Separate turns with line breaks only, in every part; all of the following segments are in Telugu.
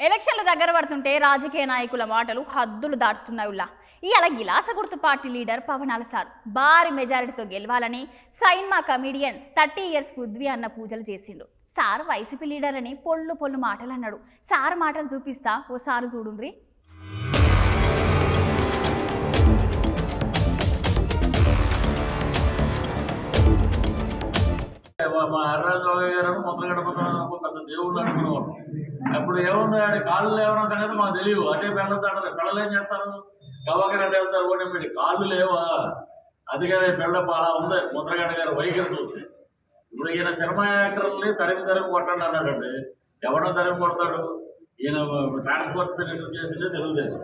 ఎలక్షన్లు దగ్గర పడుతుంటే రాజకీయ నాయకుల మాటలు హద్దులు దాటుతున్నాయి. ఇవాళ గిలాస గుర్తు పార్టీ లీడర్ పవనాల సార్ భారీ మెజారిటీతో గెలవాలని సైన్మా కమిడియన్ 30 ఇయర్స్ పృథ్వీ అన్న పూజలు చేసిండు. సార్ వైసీపీ లీడర్ అని పొల్లు మాటలు అన్నాడు. సార్ మాటలు చూపిస్తా ఓసారి చూడుండ్రి.
మా హర్రాజరావు గారు ముద్రగడ పెద్ద దేవుళ్ళు అనుకునేవారు. అప్పుడు ఏముంది ఆడి కాళ్ళు లేవన్న సంగతి మాకు తెలియదు. అటే పెళ్ళతాడు పిల్లలు ఏం చేస్తారు, గవ్వకరెడ్డి వెళ్తారు ఓడి కాళ్ళు లేవా, అందుకని పెళ్ళ అలా ఉంది ముద్రగడ గారు వైఖరి చూస్తే. ఇప్పుడు ఈయన సినిమా యాక్టర్ని తరిమి కొట్టండి అన్నాడండి. ఎవడో తరిమి కొడతాడు? ఈయన ట్రాన్స్పోర్ట్ మినిస్టర్ చేసిందే తెలుగుదేశం.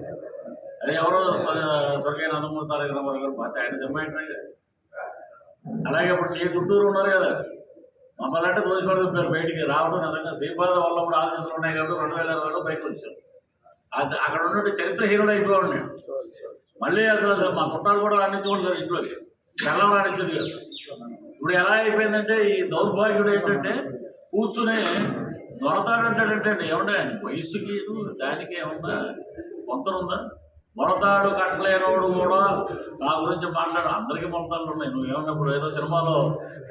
అది ఎవరో స్వర్గీయ నందమూరి తారక రామారావు గారు పార్టీ, ఆయన సినిమా యాక్టర్. అలాగే ఇప్పుడు నీ చుట్టూరు ఉన్నారు కదా, మమ్మల్ని అంటే దోషపడుతున్నారు బయటికి రావడం. నిజంగా శ్రీపాద వల్ల కూడా ఆశీస్సులు ఉన్నాయి కాబట్టి 2020లో బయటకు వచ్చాం. అక్కడ ఉన్నట్టు చరిత్ర హీరోలు అయిపోయాడు నేను. మళ్ళీ అసలు మా చుట్టాలు కూడా రాణించుకోలేదు, ఇంట్లో బెల్లం రాణించింది కదా. ఇప్పుడు ఎలా అయిపోయిందంటే ఈ దౌర్భాగ్యుడు ఏంటంటే కూర్చుని దొరతాడంటాడంటే ఏమన్నా వయసుకి దానికి ఏమన్నా పొంతనుందా? మొలతాడు కట్టలేనోడు కూడా నా గురించి మాట్లాడు. అందరికీ మొలతాళ్ళు ఉన్నాయి. నువ్వు ఏమన్నప్పుడు ఏదో సినిమాలో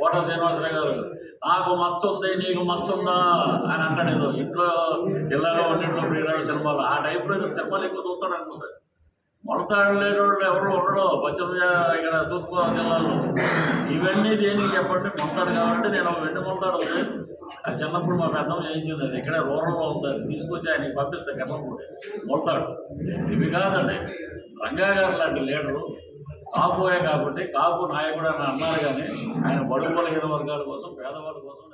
కోట శ్రీనివాసరావు గారు నాకు మచ్చ ఉంది నీకు మచ్చ ఉందా అని అంటాడు. ఏదో ఇంట్లో ఇళ్ళలో వంటింట్లో ప్రియురాడు సినిమాలో ఆ టైప్లో ఏదో సినిమాలు ఎక్కువ చూస్తాడు అనుకుంటాడు. మొలతాడు లేని వాళ్ళు ఎవరు ఉండడో పశ్చిమ ఇక్కడ తూర్పుగోదావరి జిల్లాలో. ఇవన్నీ దేనికి చెప్పండి? మొలతాడు కాబట్టి నేను వెండి మొలతాడు ఉంది, అది చిన్నప్పుడు మా పెద్దమ్మ చేయించింది. అది ఇక్కడే రూరల్లో ఉంది, అది తీసుకొచ్చి ఆయనకి పంపిస్తే కట్టకపోతే మొలతాడు. ఇవి కాదండి, రంగా గారు లాంటి లీడరు కాపుయే కాబట్టి కాపు నాయకుడు అని అన్నారు. కానీ ఆయన బడుగు బలహీన వర్గాల కోసం, పేదవాళ్ళ కోసం